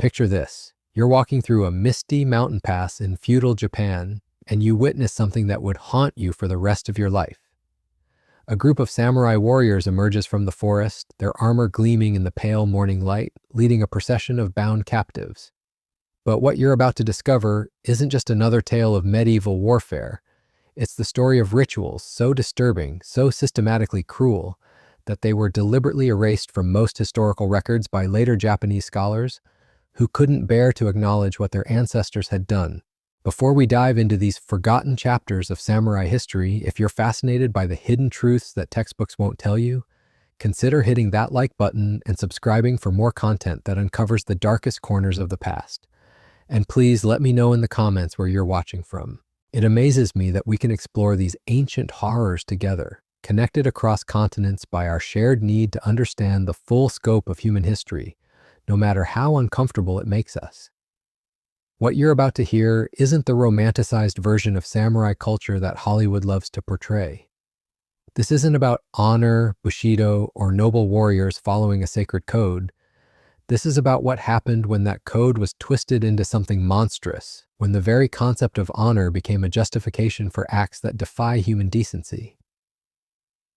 Picture this. You're walking through a misty mountain pass in feudal Japan, and you witness something that would haunt you for the rest of your life. A group of samurai warriors emerges from the forest, their armor gleaming in the pale morning light, leading a procession of bound captives. But what you're about to discover isn't just another tale of medieval warfare. It's the story of rituals so disturbing, so systematically cruel, that they were deliberately erased from most historical records by later Japanese scholars who couldn't bear to acknowledge what their ancestors had done. Before we dive into these forgotten chapters of samurai history, if you're fascinated by the hidden truths that textbooks won't tell you, consider hitting that like button and subscribing for more content that uncovers the darkest corners of the past. And please let me know in the comments where you're watching from. It amazes me that we can explore these ancient horrors together, connected across continents by our shared need to understand the full scope of human history, no matter how uncomfortable it makes us. What you're about to hear isn't the romanticized version of samurai culture that Hollywood loves to portray. This isn't about honor, bushido, or noble warriors following a sacred code. This is about what happened when that code was twisted into something monstrous, when the very concept of honor became a justification for acts that defy human decency.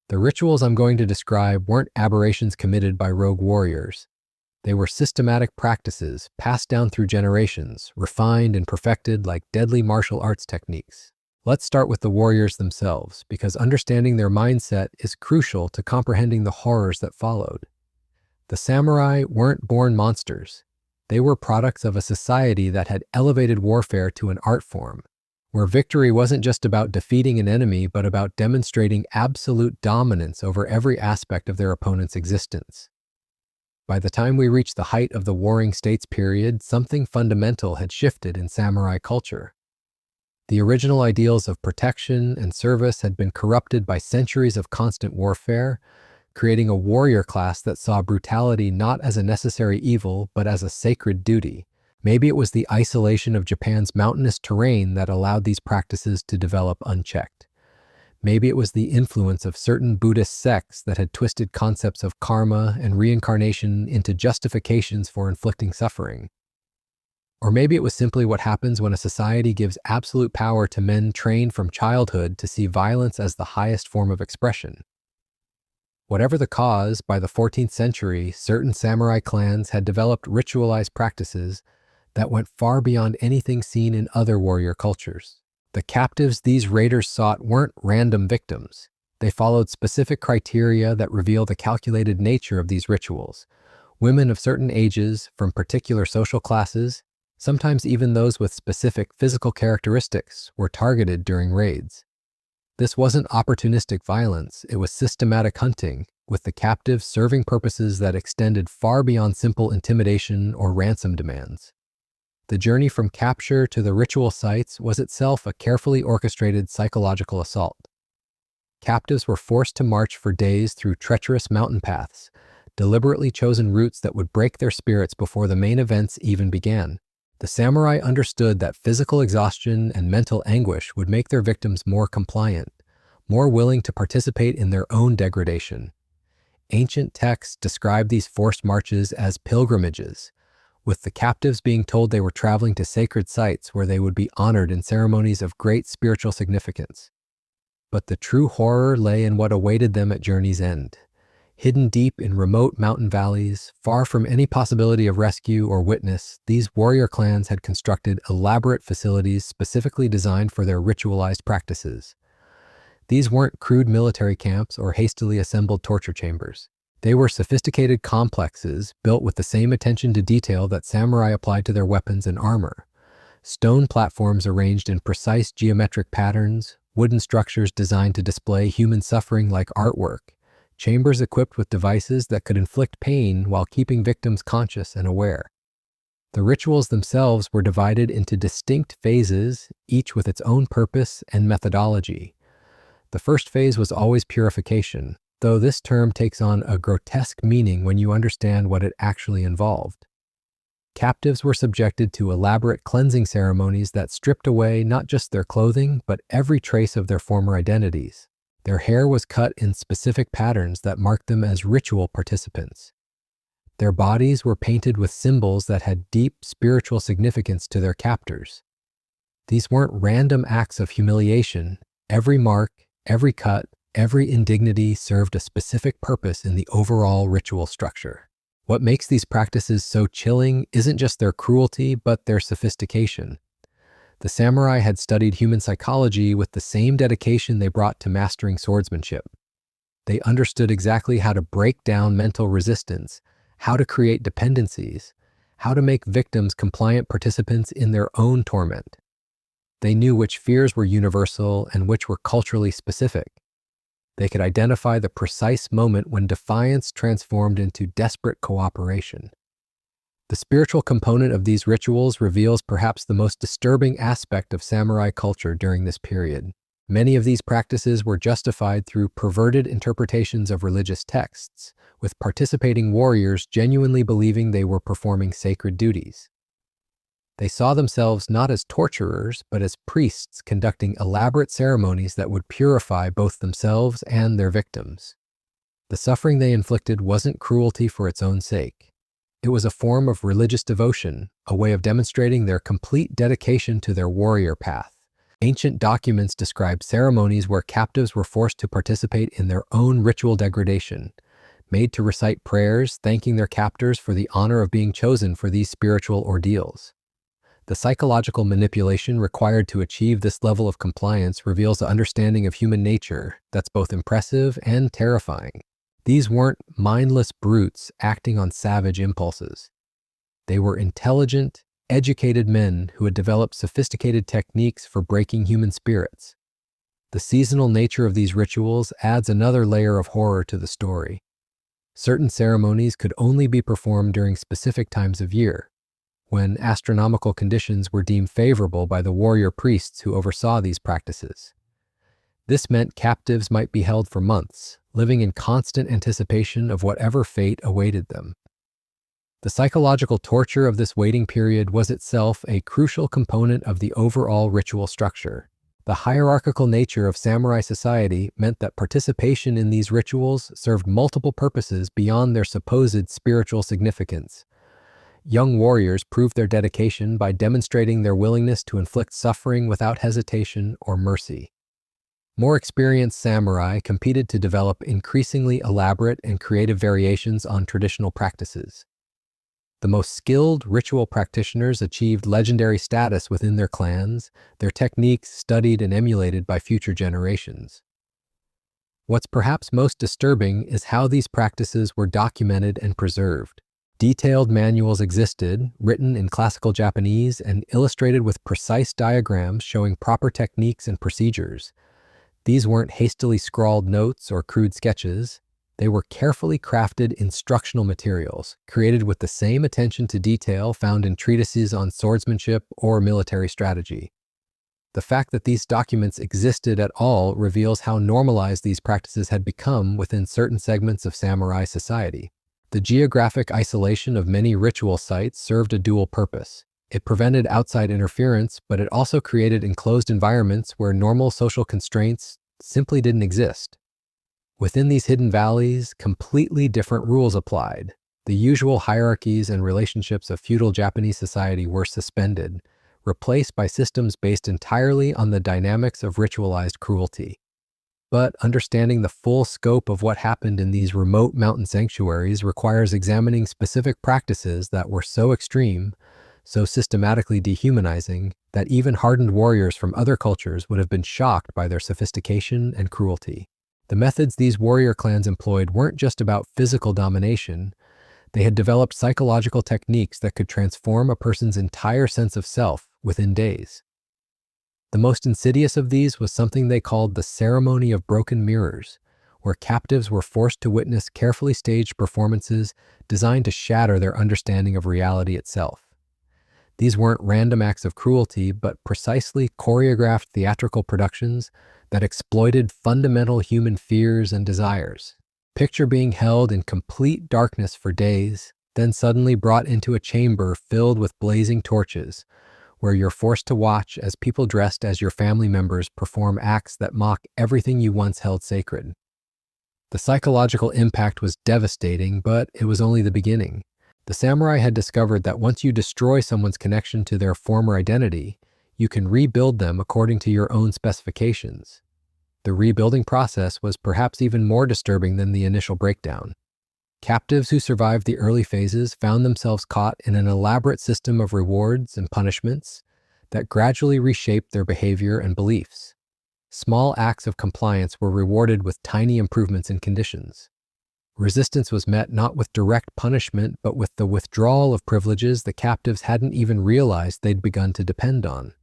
The rituals I'm going to describe weren't aberrations committed by rogue warriors. They were systematic practices passed down through generations, refined and perfected like deadly martial arts techniques. Let's start with the warriors themselves, because understanding their mindset is crucial to comprehending the horrors that followed. The samurai weren't born monsters. They were products of a society that had elevated warfare to an art form, where victory wasn't just about defeating an enemy, but about demonstrating absolute dominance over every aspect of their opponent's existence. By the time we reached the height of the Warring States period, something fundamental had shifted in samurai culture. The original ideals of protection and service had been corrupted by centuries of constant warfare, creating a warrior class that saw brutality not as a necessary evil, but as a sacred duty. Maybe it was the isolation of Japan's mountainous terrain that allowed these practices to develop unchecked. Maybe it was the influence of certain Buddhist sects that had twisted concepts of karma and reincarnation into justifications for inflicting suffering. Or maybe it was simply what happens when a society gives absolute power to men trained from childhood to see violence as the highest form of expression. Whatever the cause, by the 14th century, certain samurai clans had developed ritualized practices that went far beyond anything seen in other warrior cultures. The captives these raiders sought weren't random victims. They followed specific criteria that reveal the calculated nature of these rituals. Women of certain ages, from particular social classes, sometimes even those with specific physical characteristics, were targeted during raids. This wasn't opportunistic violence, it was systematic hunting, with the captives serving purposes that extended far beyond simple intimidation or ransom demands. The journey from capture to the ritual sites was itself a carefully orchestrated psychological assault. Captives were forced to march for days through treacherous mountain paths, deliberately chosen routes that would break their spirits before the main events even began. The samurai understood that physical exhaustion and mental anguish would make their victims more compliant, more willing to participate in their own degradation. Ancient texts describe these forced marches as pilgrimages, with the captives being told they were traveling to sacred sites where they would be honored in ceremonies of great spiritual significance. But the true horror lay in what awaited them at journey's end. Hidden deep in remote mountain valleys, far from any possibility of rescue or witness, these warrior clans had constructed elaborate facilities specifically designed for their ritualized practices. These weren't crude military camps or hastily assembled torture chambers. They were sophisticated complexes built with the same attention to detail that samurai applied to their weapons and armor. Stone platforms arranged in precise geometric patterns, wooden structures designed to display human suffering like artwork, chambers equipped with devices that could inflict pain while keeping victims conscious and aware. The rituals themselves were divided into distinct phases, each with its own purpose and methodology. The first phase was always purification, though this term takes on a grotesque meaning when you understand what it actually involved. Captives were subjected to elaborate cleansing ceremonies that stripped away not just their clothing, but every trace of their former identities. Their hair was cut in specific patterns that marked them as ritual participants. Their bodies were painted with symbols that had deep spiritual significance to their captors. These weren't random acts of humiliation. Every mark, every cut, every indignity served a specific purpose in the overall ritual structure. What makes these practices so chilling isn't just their cruelty, but their sophistication. The samurai had studied human psychology with the same dedication they brought to mastering swordsmanship. They understood exactly how to break down mental resistance, how to create dependencies, how to make victims compliant participants in their own torment. They knew which fears were universal and which were culturally specific. They could identify the precise moment when defiance transformed into desperate cooperation. The spiritual component of these rituals reveals perhaps the most disturbing aspect of samurai culture during this period. Many of these practices were justified through perverted interpretations of religious texts, with participating warriors genuinely believing they were performing sacred duties. They saw themselves not as torturers, but as priests conducting elaborate ceremonies that would purify both themselves and their victims. The suffering they inflicted wasn't cruelty for its own sake. It was a form of religious devotion, a way of demonstrating their complete dedication to their warrior path. Ancient documents describe ceremonies where captives were forced to participate in their own ritual degradation, made to recite prayers thanking their captors for the honor of being chosen for these spiritual ordeals. The psychological manipulation required to achieve this level of compliance reveals an understanding of human nature that's both impressive and terrifying. These weren't mindless brutes acting on savage impulses. They were intelligent, educated men who had developed sophisticated techniques for breaking human spirits. The seasonal nature of these rituals adds another layer of horror to the story. Certain ceremonies could only be performed during specific times of year, when astronomical conditions were deemed favorable by the warrior priests who oversaw these practices. This meant captives might be held for months, living in constant anticipation of whatever fate awaited them. The psychological torture of this waiting period was itself a crucial component of the overall ritual structure. The hierarchical nature of samurai society meant that participation in these rituals served multiple purposes beyond their supposed spiritual significance. Young warriors proved their dedication by demonstrating their willingness to inflict suffering without hesitation or mercy. More experienced samurai competed to develop increasingly elaborate and creative variations on traditional practices. The most skilled ritual practitioners achieved legendary status within their clans, their techniques studied and emulated by future generations. What's perhaps most disturbing is how these practices were documented and preserved. Detailed manuals existed, written in classical Japanese and illustrated with precise diagrams showing proper techniques and procedures. These weren't hastily scrawled notes or crude sketches. They were carefully crafted instructional materials, created with the same attention to detail found in treatises on swordsmanship or military strategy. The fact that these documents existed at all reveals how normalized these practices had become within certain segments of samurai society. The geographic isolation of many ritual sites served a dual purpose. It prevented outside interference, but it also created enclosed environments where normal social constraints simply didn't exist. Within these hidden valleys, completely different rules applied. The usual hierarchies and relationships of feudal Japanese society were suspended, replaced by systems based entirely on the dynamics of ritualized cruelty. But understanding the full scope of what happened in these remote mountain sanctuaries requires examining specific practices that were so extreme, so systematically dehumanizing, that even hardened warriors from other cultures would have been shocked by their sophistication and cruelty. The methods these warrior clans employed weren't just about physical domination. They had developed psychological techniques that could transform a person's entire sense of self within days. The most insidious of these was something they called the ceremony of broken mirrors, where captives were forced to witness carefully staged performances designed to shatter their understanding of reality itself. These weren't random acts of cruelty, but precisely choreographed theatrical productions that exploited fundamental human fears and desires. Picture being held in complete darkness for days, then suddenly brought into a chamber filled with blazing torches, where you're forced to watch as people dressed as your family members perform acts that mock everything you once held sacred. The psychological impact was devastating, but it was only the beginning. The samurai had discovered that once you destroy someone's connection to their former identity, you can rebuild them according to your own specifications. The rebuilding process was perhaps even more disturbing than the initial breakdown. Captives who survived the early phases found themselves caught in an elaborate system of rewards and punishments that gradually reshaped their behavior and beliefs. Small acts of compliance were rewarded with tiny improvements in conditions. Resistance was met not with direct punishment, but with the withdrawal of privileges the captives hadn't even realized they'd begun to depend on.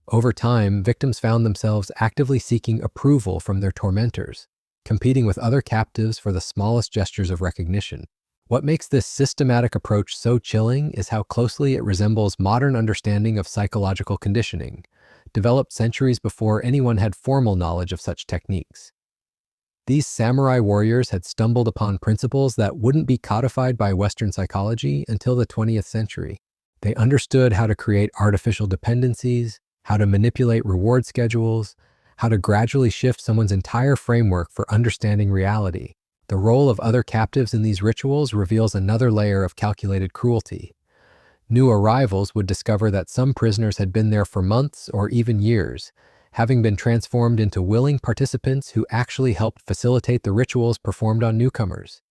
Over time, victims found themselves actively seeking approval from their tormentors, competing with other captives for the smallest gestures of recognition. What makes this systematic approach so chilling is how closely it resembles modern understanding of psychological conditioning, developed centuries before anyone had formal knowledge of such techniques. These samurai warriors had stumbled upon principles that wouldn't be codified by Western psychology until the 20th century. They understood how to create artificial dependencies, how to manipulate reward schedules, how to gradually shift someone's entire framework for understanding reality. The role of other captives in these rituals reveals another layer of calculated cruelty. New arrivals would discover that some prisoners had been there for months or even years, having been transformed into willing participants who actually helped facilitate the rituals performed on newcomers.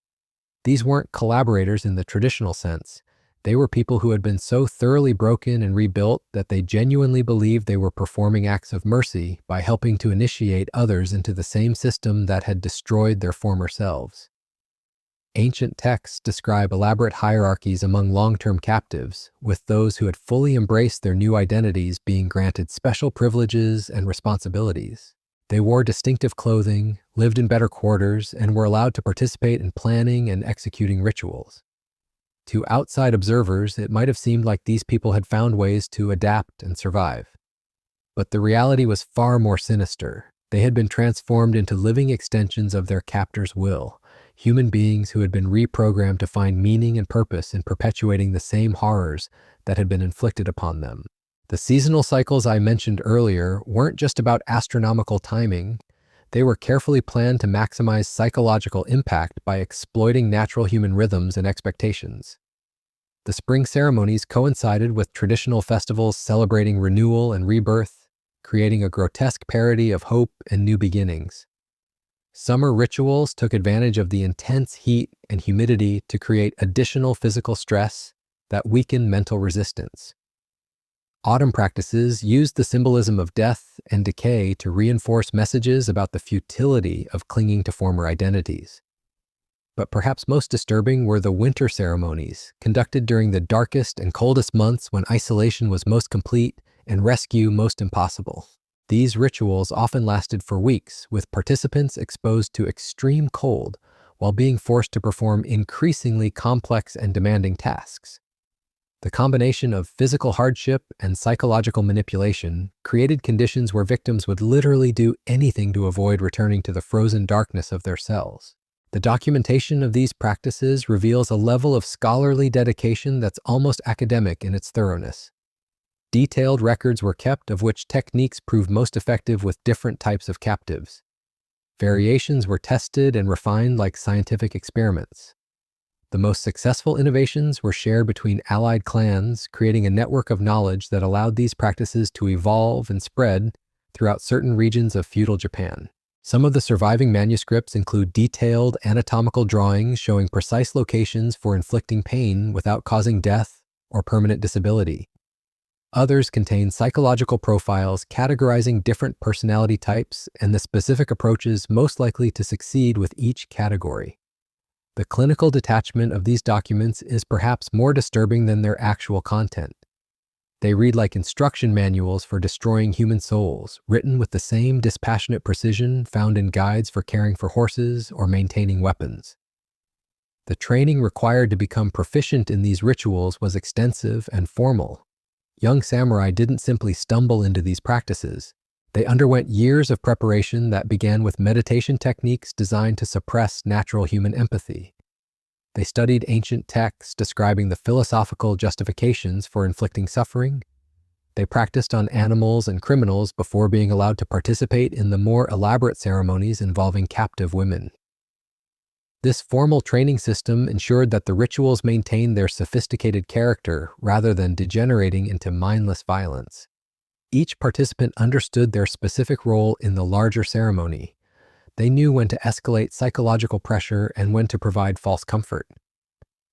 These weren't collaborators in the traditional sense. They were people who had been so thoroughly broken and rebuilt that they genuinely believed they were performing acts of mercy by helping to initiate others into the same system that had destroyed their former selves. Ancient texts describe elaborate hierarchies among long-term captives, with those who had fully embraced their new identities being granted special privileges and responsibilities. They wore distinctive clothing, lived in better quarters, and were allowed to participate in planning and executing rituals. To outside observers, it might have seemed like these people had found ways to adapt and survive. But the reality was far more sinister. They had been transformed into living extensions of their captor's will, human beings who had been reprogrammed to find meaning and purpose in perpetuating the same horrors that had been inflicted upon them. The seasonal cycles I mentioned earlier weren't just about astronomical timing. They were carefully planned to maximize psychological impact by exploiting natural human rhythms and expectations. The spring ceremonies coincided with traditional festivals celebrating renewal and rebirth, creating a grotesque parody of hope and new beginnings. Summer rituals took advantage of the intense heat and humidity to create additional physical stress that weakened mental resistance. Autumn practices used the symbolism of death and decay to reinforce messages about the futility of clinging to former identities. But perhaps most disturbing were the winter ceremonies, conducted during the darkest and coldest months when isolation was most complete and rescue most impossible. These rituals often lasted for weeks, with participants exposed to extreme cold while being forced to perform increasingly complex and demanding tasks. The combination of physical hardship and psychological manipulation created conditions where victims would literally do anything to avoid returning to the frozen darkness of their cells. The documentation of these practices reveals a level of scholarly dedication that's almost academic in its thoroughness. Detailed records were kept of which techniques proved most effective with different types of captives. Variations were tested and refined like scientific experiments. The most successful innovations were shared between allied clans, creating a network of knowledge that allowed these practices to evolve and spread throughout certain regions of feudal Japan. Some of the surviving manuscripts include detailed anatomical drawings showing precise locations for inflicting pain without causing death or permanent disability. Others contain psychological profiles categorizing different personality types and the specific approaches most likely to succeed with each category. The clinical detachment of these documents is perhaps more disturbing than their actual content. They read like instruction manuals for destroying human souls, written with the same dispassionate precision found in guides for caring for horses or maintaining weapons. The training required to become proficient in these rituals was extensive and formal. Young samurai didn't simply stumble into these practices. They underwent years of preparation that began with meditation techniques designed to suppress natural human empathy. They studied ancient texts describing the philosophical justifications for inflicting suffering. They practiced on animals and criminals before being allowed to participate in the more elaborate ceremonies involving captive women. This formal training system ensured that the rituals maintained their sophisticated character rather than degenerating into mindless violence. Each participant understood their specific role in the larger ceremony. They knew when to escalate psychological pressure and when to provide false comfort.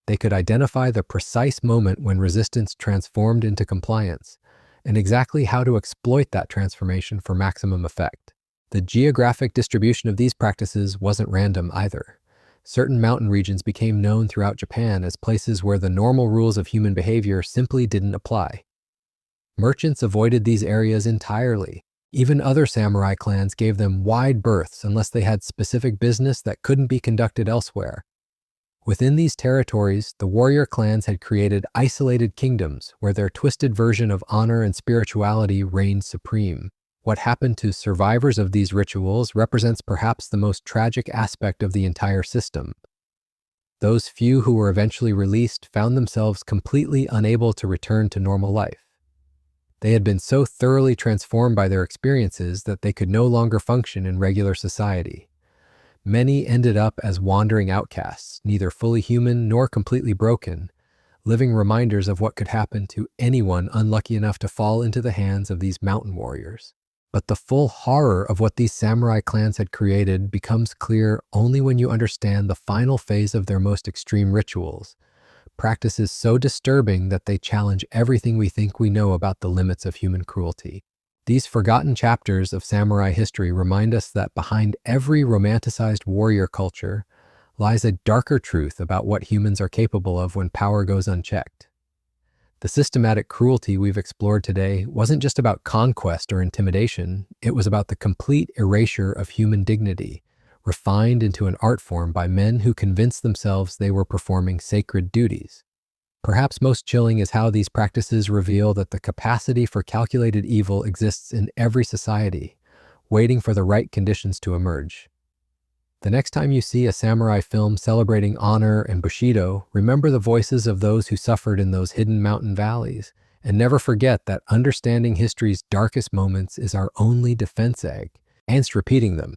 They could identify the precise moment when resistance transformed into compliance, and exactly how to exploit that transformation for maximum effect. The geographic distribution of these practices wasn't random either. Certain mountain regions became known throughout Japan as places where the normal rules of human behavior simply didn't apply. Merchants avoided these areas entirely. Even other samurai clans gave them wide berths unless they had specific business that couldn't be conducted elsewhere. Within these territories, the warrior clans had created isolated kingdoms where their twisted version of honor and spirituality reigned supreme. What happened to survivors of these rituals represents perhaps the most tragic aspect of the entire system. Those few who were eventually released found themselves completely unable to return to normal life. They had been so thoroughly transformed by their experiences that they could no longer function in regular society. Many ended up as wandering outcasts, neither fully human nor completely broken, living reminders of what could happen to anyone unlucky enough to fall into the hands of these mountain warriors. But the full horror of what these samurai clans had created becomes clear only when you understand the final phase of their most extreme rituals, practices so disturbing that they challenge everything we think we know about the limits of human cruelty. These forgotten chapters of samurai history remind us that behind every romanticized warrior culture lies a darker truth about what humans are capable of when power goes unchecked. The systematic cruelty we've explored today wasn't just about conquest or intimidation, it was about the complete erasure of human dignity, refined into an art form by men who convinced themselves they were performing sacred duties. Perhaps most chilling is how these practices reveal that the capacity for calculated evil exists in every society, waiting for the right conditions to emerge. The next time you see a samurai film celebrating honor and bushido, remember the voices of those who suffered in those hidden mountain valleys, and never forget that understanding history's darkest moments is our only defense egg. Against repeating them.